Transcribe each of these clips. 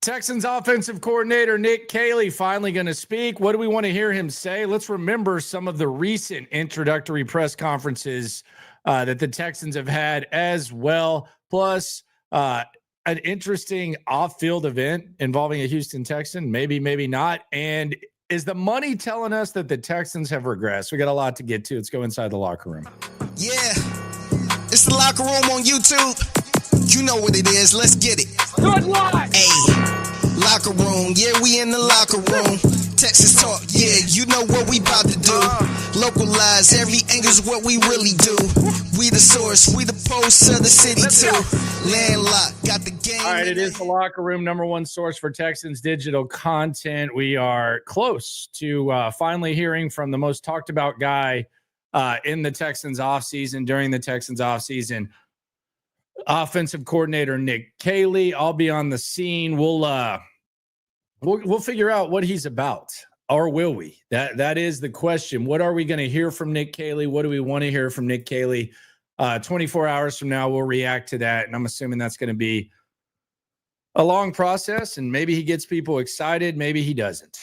Texans offensive coordinator Nick Caley finally going to speak. What do we want to hear him say? Let's remember some of the recent introductory press conferences that the Texans have had as well. Plus, an interesting off-field event involving a Houston Texan. Maybe, maybe not. And is the money telling us that the Texans have regressed? We got a lot to get to. Let's go inside the locker room. Yeah, it's the locker room on YouTube. You know what it is. Let's get it. Do it live. Hey, locker room. Yeah, we in the locker room. Texas talk. Yeah, you know what we about to do. Localize every angle's what we really do. We the source. We the pulse of the city too. Landlocked. Got the game. All right, it is the locker room, number one source for Texans digital content. We are close to finally hearing from the most talked about guy in the Texans offseason, during the Texans offseason. Offensive coordinator Nick Caley. I'll be on the scene. We'll figure out what he's about, or will we? That is the question. What are we going to hear from Nick Caley? What do we want to hear from Nick Caley? 24 hours from now, we'll react to that, and I'm assuming that's going to be a long process, and maybe he gets people excited, maybe he doesn't.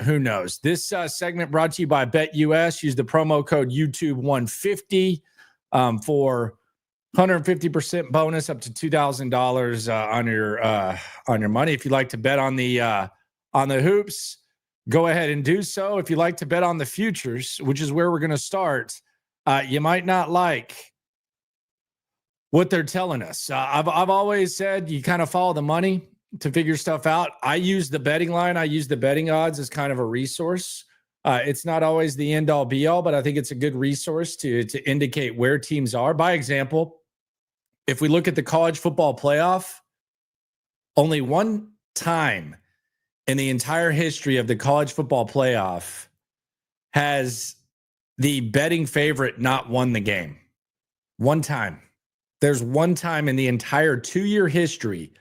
Who knows? This segment brought to you by BetUS. Use the promo code YouTube150 for 150% bonus up to $2,000 on your money. If you'd like to bet on the hoops, go ahead and do so. If you like to bet on the futures, which is where we're going to start, you might not like what they're telling us. I've always said you kind of follow the money to figure stuff out. I use the betting line. I use the betting odds as kind of a resource. It's not always the end all be all, but I think it's a good resource to indicate where teams are. By example, if we look at the college football playoff, only one time in the entire history of the college football playoff has the betting favorite not won the game. One time. There's one time in the entire 2-year history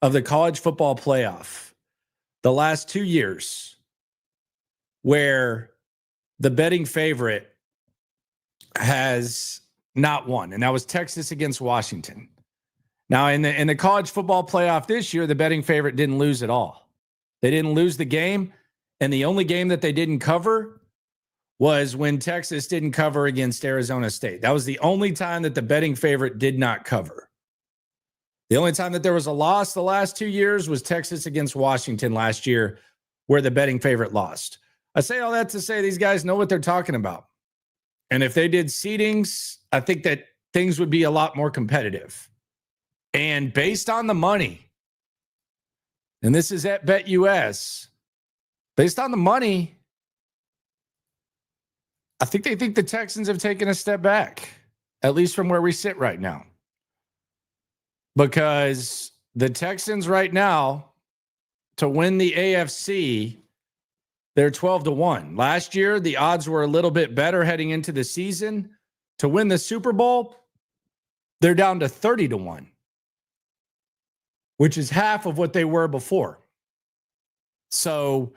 of the college football playoff, the last 2 years, where the betting favorite has not won, and that was Texas against Washington. Now, in the college football playoff this year, the betting favorite didn't lose at all. They didn't lose the game, and the only game that they didn't cover was when Texas didn't cover against Arizona State. That was the only time that the betting favorite did not cover. The only time that there was a loss the last 2 years was Texas against Washington last year, where the betting favorite lost. I say all that to say these guys know what they're talking about. And if they did seedings, I think that things would be a lot more competitive. And based on the money, and this is at BetUS, based on the money, I think they think the Texans have taken a step back, at least from where we sit right now. Because the Texans right now, to win the AFC, they're 12-1. Last year, the odds were a little bit better heading into the season. To win the Super Bowl, they're down to 30-1, which is half of what they were before. So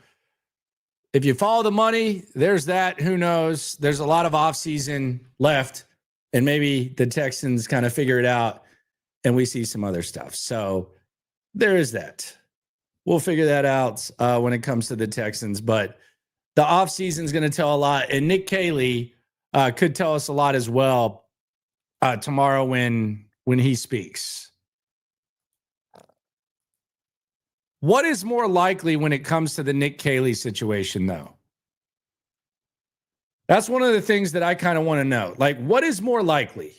if you follow the money, there's that. Who knows? There's a lot of offseason left, and maybe the Texans kind of figure it out, and we see some other stuff. So there is that. We'll figure that out when it comes to the Texans. But the offseason is going to tell a lot, and Nick Caley could tell us a lot as well tomorrow when he speaks. What is more likely when it comes to the Nick Caley situation, though? That's one of the things that I kind of want to know. Like, what is more likely?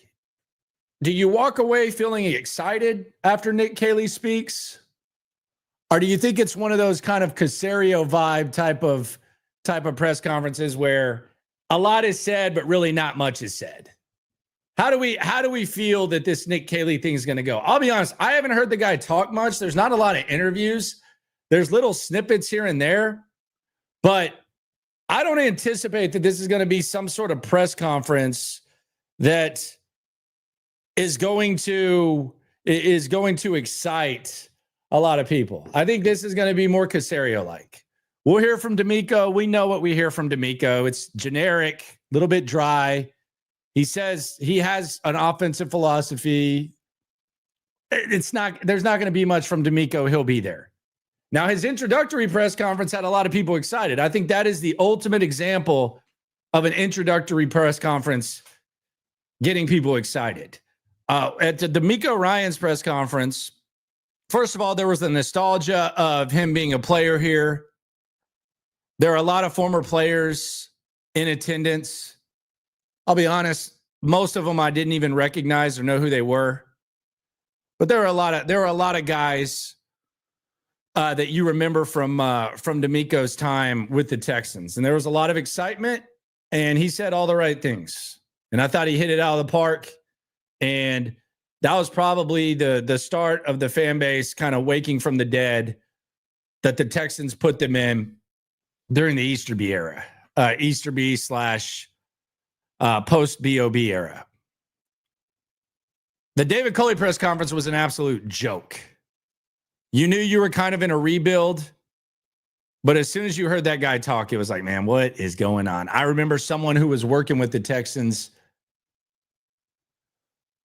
Do you walk away feeling excited after Nick Caley speaks? Or do you think it's one of those kind of Caserio vibe type of press conferences where a lot is said, but really not much is said? How do we feel that this Nick Caley thing is going to go? I'll be honest, I haven't heard the guy talk much. There's not a lot of interviews. There's little snippets here and there, but I don't anticipate that this is going to be some sort of press conference that is going to excite a lot of people. I think this is going to be more Caserio-like. We'll hear from D'Amico. We know what we hear from D'Amico. It's generic, a little bit dry. He says he has an offensive philosophy. There's not going to be much from D'Amico. He'll be there. Now, his introductory press conference had a lot of people excited. I think that is the ultimate example of an introductory press conference getting people excited. At the D'Amico Ryans press conference, first of all, there was the nostalgia of him being a player here. There are a lot of former players in attendance. I'll be honest, most of them I didn't even recognize or know who they were. But there were a lot of guys that you remember from D'Amico's time with the Texans. And there was a lot of excitement, and he said all the right things. And I thought he hit it out of the park. And that was probably the start of the fan base kind of waking from the dead that the Texans put them in during the Easterby era, Easterby / post BOB era. The David Culley press conference was an absolute joke. You knew you were kind of in a rebuild, but as soon as you heard that guy talk, it was like, man, what is going on? I remember someone who was working with the Texans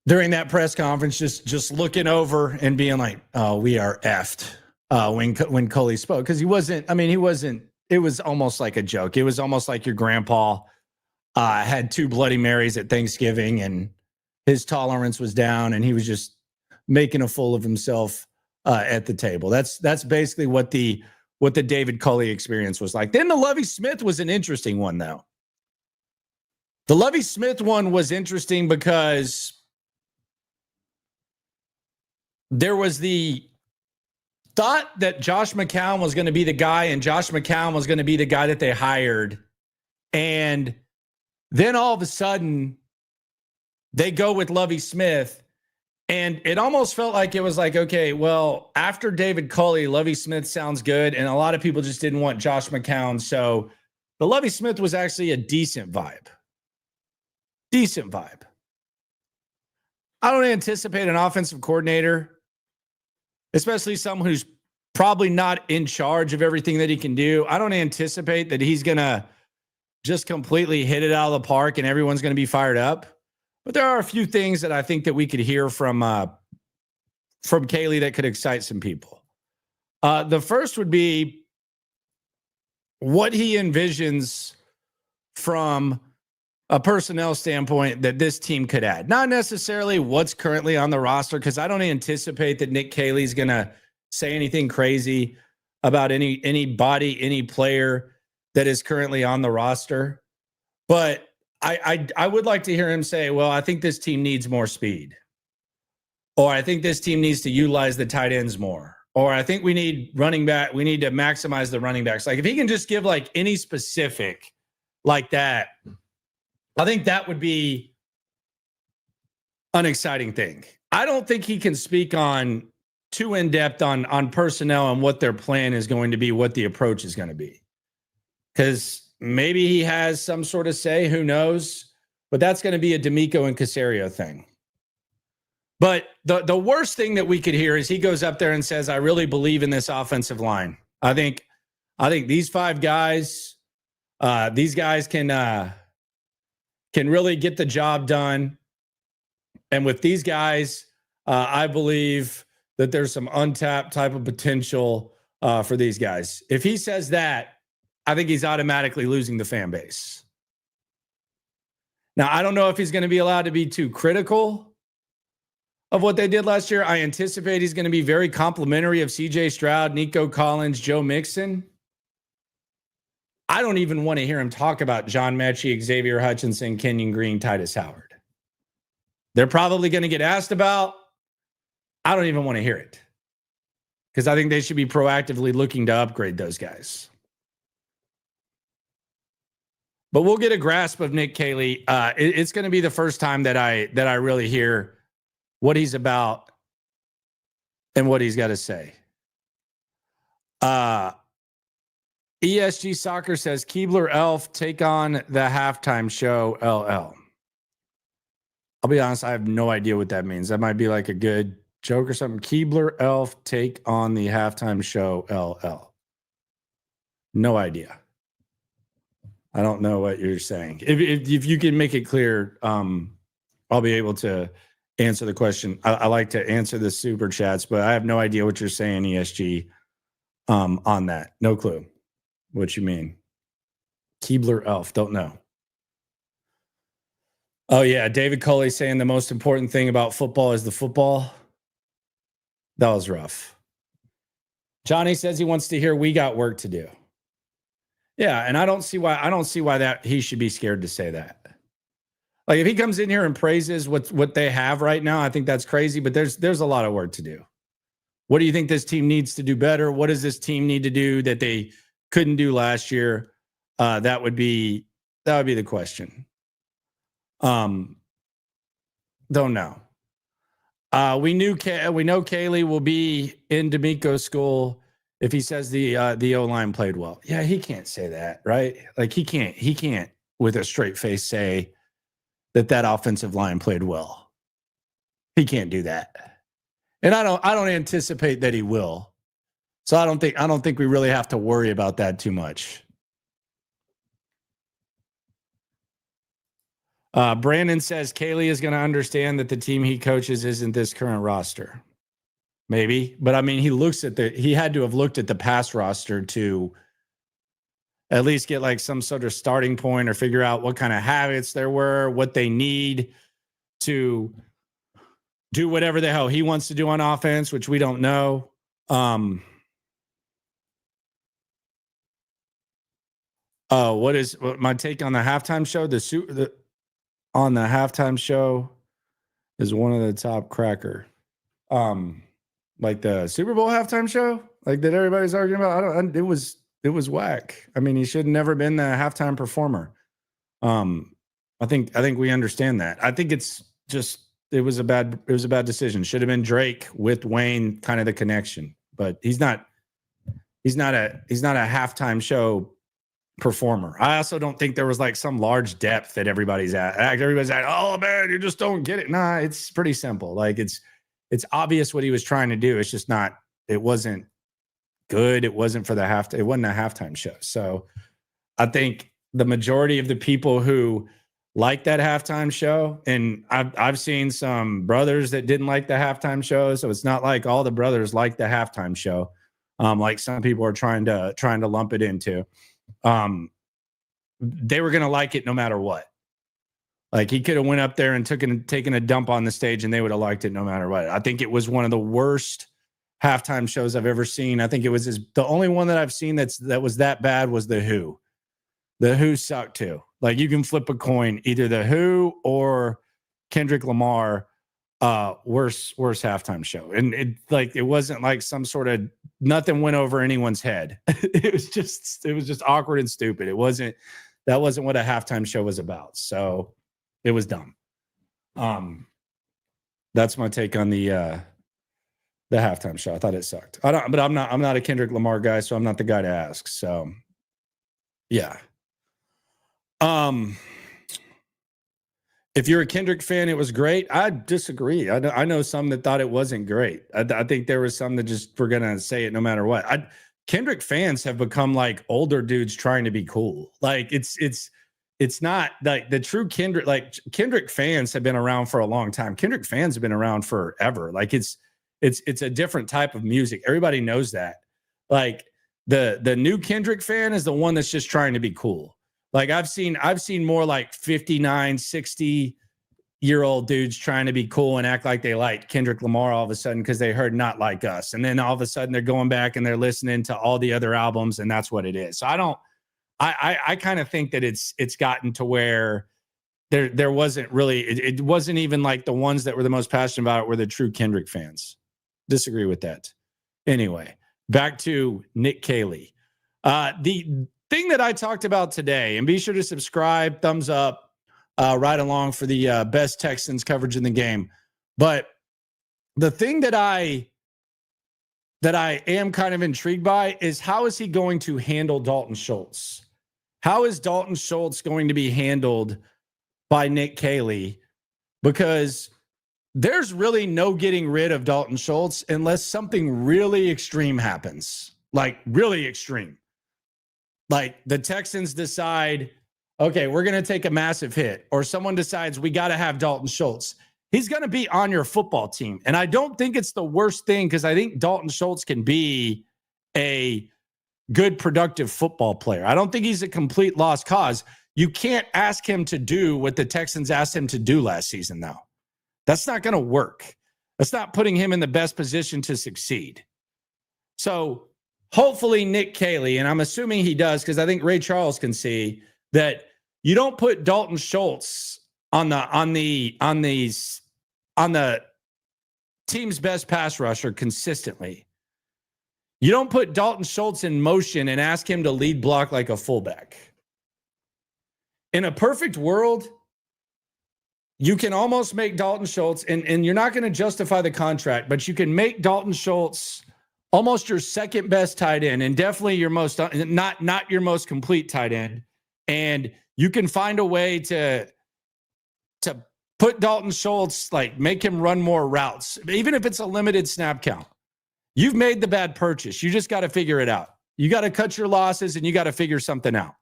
during that press conference just looking over and being like, oh, we are effed when Culley spoke. Because he wasn't, it was almost like a joke. It was almost like your grandpa had 2 Bloody Marys at Thanksgiving and his tolerance was down and he was just making a fool of himself at the table. That's basically what the David Culley experience was like. Then the Lovie Smith was an interesting one, though. The Lovie Smith one was interesting because there was the thought that Josh McCown was going to be the guy and Josh McCown was going to be the guy that they hired. And then all of a sudden they go with Lovie Smith. And it almost felt like it was like, okay, well, after David Culley, Lovie Smith sounds good. And a lot of people just didn't want Josh McCown. So the Lovie Smith was actually a decent vibe. Decent vibe. I don't anticipate an offensive coordinator, especially someone who's probably not in charge of everything that he can do. I don't anticipate that he's going to just completely hit it out of the park and everyone's going to be fired up. But there are a few things that I think that we could hear from Caley that could excite some people. The first would be what he envisions from a personnel standpoint that this team could add. Not necessarily what's currently on the roster, because I don't anticipate that Nick Caley is going to say anything crazy about any player that is currently on the roster. But I would like to hear him say, well, I think this team needs more speed. Or I think this team needs to utilize the tight ends more. Or I think we need running back. We need to maximize the running backs. Like if he can just give like any specific like that, I think that would be an exciting thing. I don't think he can speak on too in-depth on personnel and what their plan is going to be, what the approach is going to be. Because maybe he has some sort of say, who knows? But that's going to be a D'Amico and Caserio thing. But the worst thing that we could hear is he goes up there and says, I really believe in this offensive line. I think these 5 guys, these guys can really get the job done. And with these guys, I believe that there's some untapped type of potential for these guys. If he says that, I think he's automatically losing the fan base. Now, I don't know if he's going to be allowed to be too critical of what they did last year. I anticipate he's going to be very complimentary of CJ Stroud, Nico Collins, Joe Mixon. I don't even want to hear him talk about John Mechie, Xavier Hutchinson, Kenyon Green, Titus Howard. They're probably going to get asked about. I don't even want to hear it because I think they should be proactively looking to upgrade those guys. But we'll get a grasp of Nick Caley. It's going to be the first time that I really hear what he's about and what he's got to say. ESG Soccer says Keebler Elf take on the halftime show LL. I'll be honest, I have no idea what that means. That might be like a good joke or something. Keebler Elf take on the halftime show LL. No idea. I don't know what you're saying. If you can make it clear, I'll be able to answer the question. I like to answer the super chats, but I have no idea what you're saying, ESG. on that. No clue what you mean. Keebler Elf, don't know. Oh, yeah. David Culley saying the most important thing about football is the football. That was rough. Johnny says he wants to hear we got work to do. Yeah, and I don't see why that he should be scared to say that. Like if he comes in here and praises what they have right now, I think that's crazy, but there's a lot of work to do. What do you think this team needs to do better? What does this team need to do that they couldn't do last year? That would be the question. Don't know. We know Caley will be in D'Amico's school if he says the O-line played well. Yeah, he can't say that, right? Like he can't with a straight face say that offensive line played well. He can't do that. And I don't anticipate that he will. So I don't think we really have to worry about that too much. Brandon says Caley is going to understand that the team he coaches isn't this current roster. Maybe, but I mean, he had to have looked at the past roster to at least get like some sort of starting point or figure out what kind of habits there were, what they need to do whatever the hell he wants to do on offense, which we don't know. What is my take on the halftime show? On the halftime show is one of the top cracker. Like the Super Bowl halftime show, like that everybody's arguing about. It was whack. I mean, he should have never been the halftime performer. I think we understand that. I think it's just it was a bad decision. Should have been Drake with Wayne, kind of the connection, but he's not a halftime show performer. I also don't think there was like some large depth that everybody's at. Everybody's like, oh man, you just don't get it. Nah, it's pretty simple. Like it's obvious what he was trying to do. It's just not. It wasn't good. It wasn't for it wasn't a halftime show. So I think the majority of the people who like that halftime show, and I've seen some brothers that didn't like the halftime show. So it's not like all the brothers like the halftime show. Like some people are trying to lump it into. They were going to like it no matter what. Like he could have went up there and taken a dump on the stage and they would have liked it no matter what. I think it was one of the worst halftime shows I've ever seen. I think it was the only one that I've seen that was that bad was the Who. The Who sucked too. Like you can flip a coin, either the Who or Kendrick Lamar, worse halftime show. And it wasn't like some sort of nothing went over anyone's head. It was just awkward and stupid. That wasn't what a halftime show was about. So it was dumb. That's my take on the halftime show. I thought it sucked. I'm not a Kendrick Lamar guy, so I'm not the guy to ask. So yeah. If you're a Kendrick fan, it was great. I disagree. I know some that thought it wasn't great. I think there was some that just were going to say it no matter what. Kendrick fans have become like older dudes trying to be cool. Like it's not like the true Kendrick. Like Kendrick fans have been around for a long time. Kendrick fans have been around forever. Like it's a different type of music. Everybody knows that. Like the new Kendrick fan is the one that's just trying to be cool. Like I've seen more like 59, 60-year-old dudes trying to be cool and act like they like Kendrick Lamar all of a sudden because they heard Not Like Us. And then all of a sudden they're going back and they're listening to all the other albums and that's what it is. So I kind of think that it's gotten to where there wasn't really, it wasn't even like the ones that were the most passionate about it were the true Kendrick fans. Disagree with that. Anyway, back to Nick Caley. The thing that I talked about today, and be sure to subscribe, thumbs up, right along for the best Texans coverage in the game. But the thing that I am kind of intrigued by is how is he going to handle Dalton Schultz? How is Dalton Schultz going to be handled by Nick Caley? Because there's really no getting rid of Dalton Schultz unless something really extreme happens, like really extreme. Like the Texans decide, okay, we're going to take a massive hit, or someone decides we got to have Dalton Schultz. He's going to be on your football team. And I don't think it's the worst thing because I think Dalton Schultz can be a good, productive football player. I don't think he's a complete lost cause. You can't ask him to do what the Texans asked him to do last season, though. That's not going to work. That's not putting him in the best position to succeed. So hopefully Nick Caley, and I'm assuming he does because I think Ray Charles can see that you don't put Dalton Schultz on the team's best pass rusher consistently. You don't put Dalton Schultz in motion and ask him to lead block like a fullback. In a perfect world, you can almost make Dalton Schultz, and you're not going to justify the contract, but you can make Dalton Schultz almost your second best tight end, and definitely your most not your most complete tight end. And you can find a way to put Dalton Schultz, like make him run more routes, even if it's a limited snap count. You've made the bad purchase. You just got to figure it out. You got to cut your losses and you got to figure something out.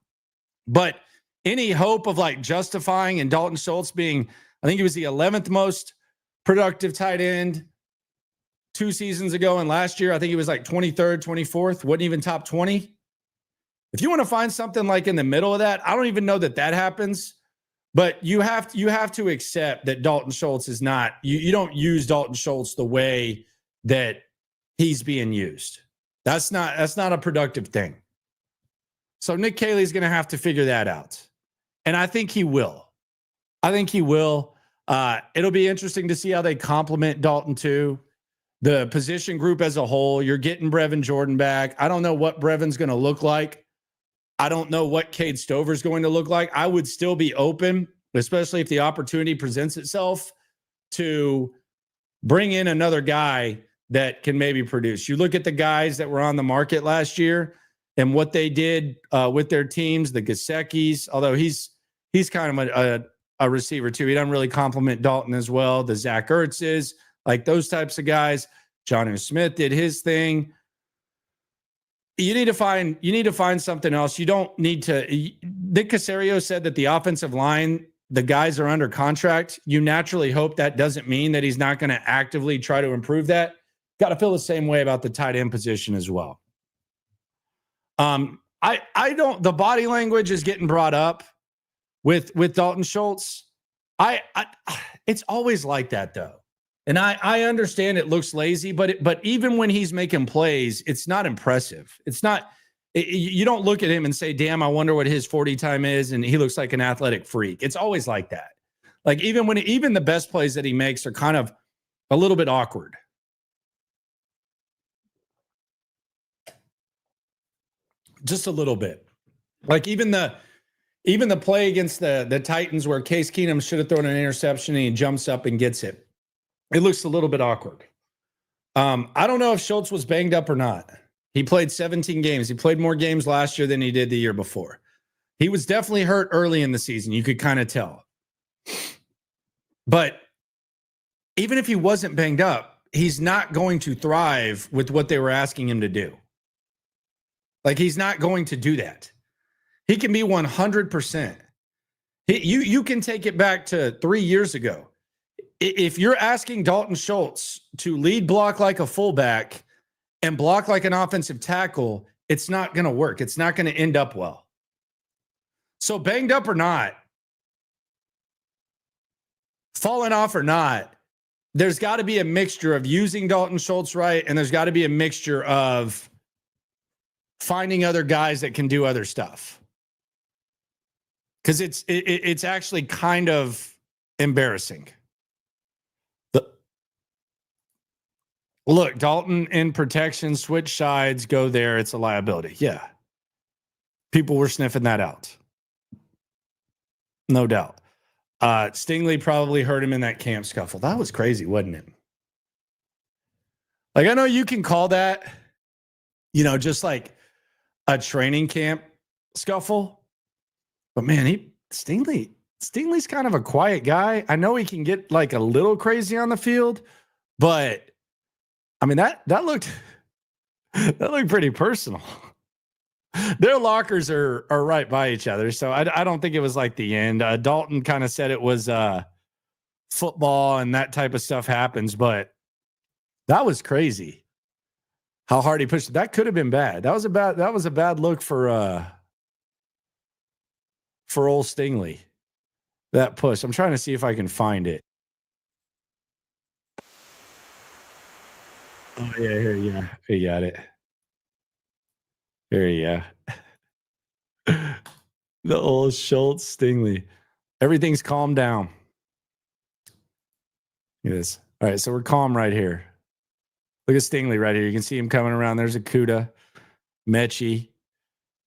But any hope of like justifying and Dalton Schultz being, I think he was the 11th most productive tight end 2 seasons ago. And last year, I think he was like 23rd, 24th, wasn't even top 20. If you want to find something like in the middle of that, I don't even know that happens. But you have to accept that Dalton Schultz is not, you don't use Dalton Schultz the way that he's being used. That's not a productive thing. So Nick Caley is going to have to figure that out. And I think he will. It'll be interesting to see how they complement Dalton too. The position group as a whole, you're getting Brevin Jordan back. I don't know what Brevin's going to look like. I don't know what Cade Stover's going to look like. I would still be open, especially if the opportunity presents itself, to bring in another guy that can maybe produce. You look at the guys that were on the market last year and what they did with their teams, the Gesicki's, although he's kind of a receiver too. He doesn't really complement Dalton as well. The Zach Ertz's, like those types of guys. Jonnu Smith did his thing. You need to find something else. You don't need to. Nick Caserio said that the offensive line, the guys are under contract. You naturally hope that doesn't mean that he's not going to actively try to improve that. Got to feel the same way about the tight end position as well. The body language is getting brought up with Dalton Schultz. It's always like that though. And I understand it looks lazy, but even when he's making plays, it's not impressive. It's not, you don't look at him and say, damn, I wonder what his 40 time is. And he looks like an athletic freak. It's always like that. Like even the best plays that he makes are kind of a little bit awkward. Just a little bit. Like even the play against the Titans where Case Keenum should have thrown an interception and he jumps up and gets it. It looks a little bit awkward. I don't know if Schultz was banged up or not. He played 17 games. He played more games last year than he did the year before. He was definitely hurt early in the season. You could kind of tell. But even if he wasn't banged up, he's not going to thrive with what they were asking him to do. Like, he's not going to do that. He can be 100%. You can take it back to 3 years ago. If you're asking Dalton Schultz to lead block like a fullback and block like an offensive tackle, it's not going to work. It's not going to end up well. So banged up or not, falling off or not, there's got to be a mixture of using Dalton Schultz right, and there's got to be a mixture of finding other guys that can do other stuff. Because it's actually kind of embarrassing. Look, Dalton in protection, switch sides, go there. It's a liability. Yeah. People were sniffing that out. No doubt. Stingley probably hurt him in that camp scuffle. That was crazy, wasn't it? Like, I know you can call that, just like a training camp scuffle. But man, Stingley's kind of a quiet guy. I know he can get like a little crazy on the field, but I mean, that looked pretty personal. Their lockers are right by each other, so I don't think it was like the end. Dalton kind of said it was football and that type of stuff happens, but that was crazy. How hard he pushed it. That could have been bad. That was a bad look for old Stingley. That push. I'm trying to see if I can find it. Oh yeah, here you got it. Here you go. The old Schultz Stingley. Everything's calmed down. Look at this. All right, so we're calm right here. Look at Stingley right here. You can see him coming around. There's Akuda, Mechie.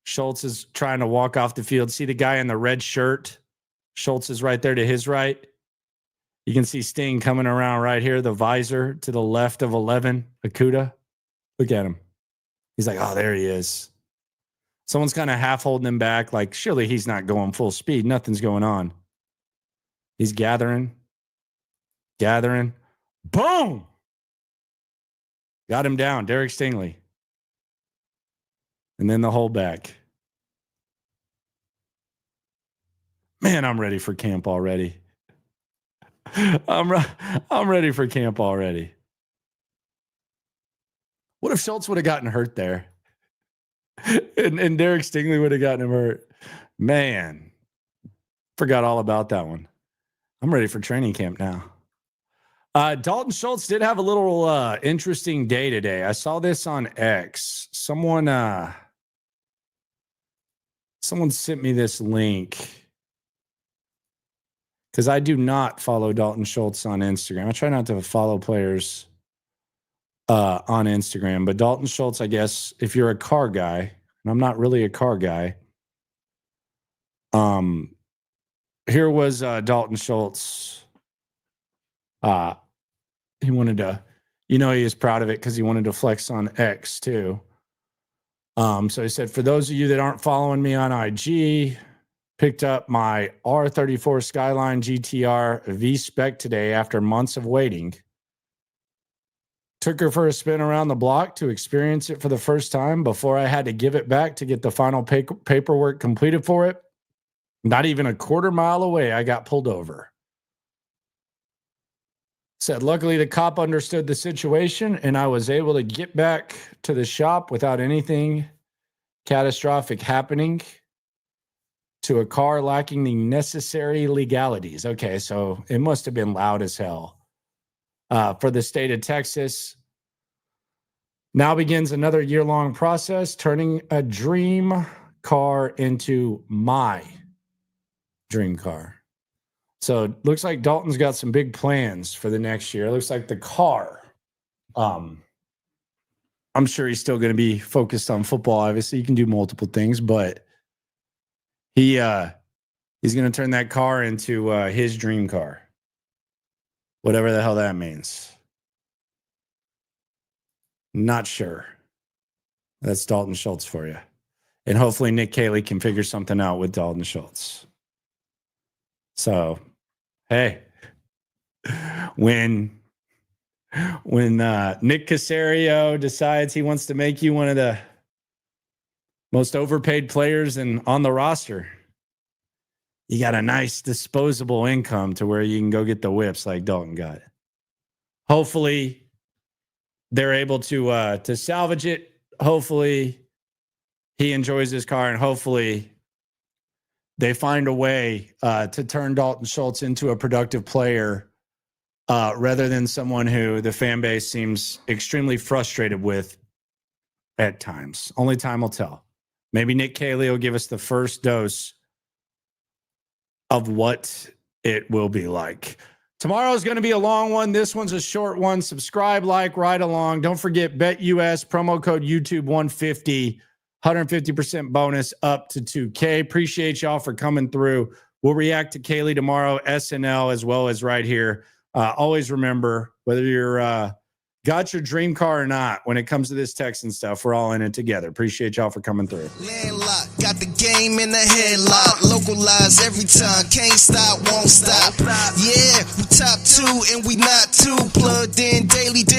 Schultz is trying to walk off the field. See the guy in the red shirt? Schultz is right there to his right. You can see Sting coming around right here, the visor to the left of 11, Akuda. Look at him. He's like, oh, there he is. Someone's kind of half holding him back. Like, surely he's not going full speed. Nothing's going on. He's gathering. Boom! Got him down, Derek Stingley. And then the holdback. Man, I'm ready for camp already. I'm ready for camp already. What if Schultz would have gotten hurt there? and Derek Stingley would have gotten him hurt. Man, forgot all about that one. I'm ready for training camp now. Dalton Schultz did have a little interesting day today. I saw this on X. Someone sent me this link because I do not follow Dalton Schultz on Instagram. I try not to follow players on Instagram, but Dalton Schultz, I guess, if you're a car guy, and I'm not really a car guy, here was Dalton Schultz. He wanted to, he was proud of it because he wanted to flex on X too. So he said, for those of you that aren't following me on IG, picked up my R34 Skyline GTR V-Spec today after months of waiting. Took her for a spin around the block to experience it for the first time before I had to give it back to get the final paperwork completed for it. Not even a quarter mile away, I got pulled over. Said, luckily the cop understood the situation and I was able to get back to the shop without anything catastrophic happening to a car lacking the necessary legalities. Okay, so it must have been loud as hell. For the state of Texas, now begins another year-long process, turning a dream car into my dream car. So it looks like Dalton's got some big plans for the next year. It looks like the car. I'm sure he's still going to be focused on football. Obviously, he can do multiple things, but he's going to turn that car into his dream car. Whatever the hell that means. Not sure. That's Dalton Schultz for you. And hopefully Nick Caley can figure something out with Dalton Schultz. So, hey, when Nick Caserio decides he wants to make you one of the most overpaid players on the roster, you got a nice disposable income to where you can go get the whips like Dalton got. Hopefully, they're able to salvage it. Hopefully, he enjoys his car, and hopefully, they find a way to turn Dalton Schultz into a productive player rather than someone who the fan base seems extremely frustrated with at times. Only time will tell. Maybe Nick Caley will give us the first dose of what it will be like. Tomorrow is going to be a long one. This one's a short one. Subscribe, like, ride along. Don't forget, BetUS, promo code YouTube150. 150% bonus up to 2K. Appreciate y'all for coming through. We'll react to Caley tomorrow, SNL, as well as right here. Always remember, whether you're got your dream car or not, when it comes to this Texan stuff, we're all in it together. Appreciate y'all for coming through. Landlocked, got the game in the headlock. Localized every time, can't stop, won't stop. Yeah, we top two and we not too. Plugged in daily digital.